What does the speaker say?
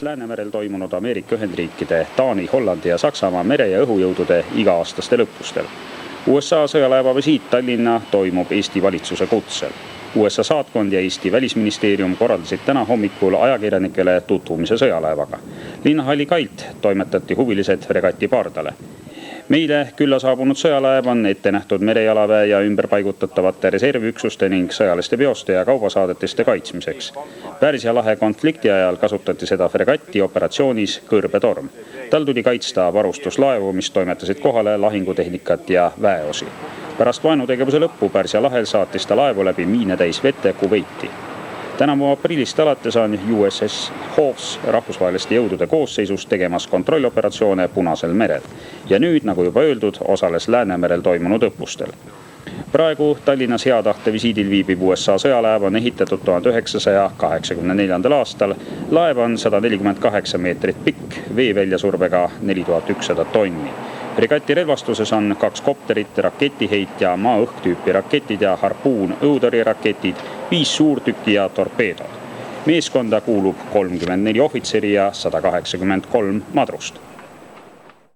Läänemerel toimunud Ameerika Ühendriikide, Taani, Hollandi ja Saksamaa mere- ja õhujõudude iga-aastaste lõppustel. USA sõjalaeva visiit Tallinna toimub Eesti valitsuse kutsel. USA saatkond ja Eesti välisministeerium korraldasid täna hommikul ajakirjanikele tutvumise sõjalaevaga. Linnahalli kailt toimetati huvilised fregati pardale. Meile külla saabunud sõjalaev on ette nähtud merejalaväe ja ümberpaigutatavate reservüksuste ning sõjaliste veoste ja kaubasaadetiste kaitsmiseks. Pärsia lahe konflikti ajal kasutati seda fregatti operatsioonis Kõrbetorm. Tal tuli kaitsta varustuslaevu, mis toimetasid kohale lahingutehnikat ja väeosi. Pärast vaenutegevuse lõppu Pärsia lahel saatis ta laevu läbi miine täis vette Kuveiti. Tänavu aprillist alates on USS Hawes rahvusvaheliste jõudude koosseisus tegemas kontrolloperatsioone Punasel merel. Ja nüüd, nagu juba öeldud, osales Läänemerel toimunud õppustel. Praegu Tallinnas hea tahte visiidil viibib USA sõjalaev on ehitatud 1984. aastal. Laev on 148 meetrit pikk, veeväljasurvega 4100 tonni. Fregati relvastuses on 2 kopterit, raketiheit ja maa-õhktüüpi raketid ja harpuun õhutõrjeraketid, 5 suurtükki ja torpeedod. Meeskonda kuulub 34 ohvitseri ja 183 madrust.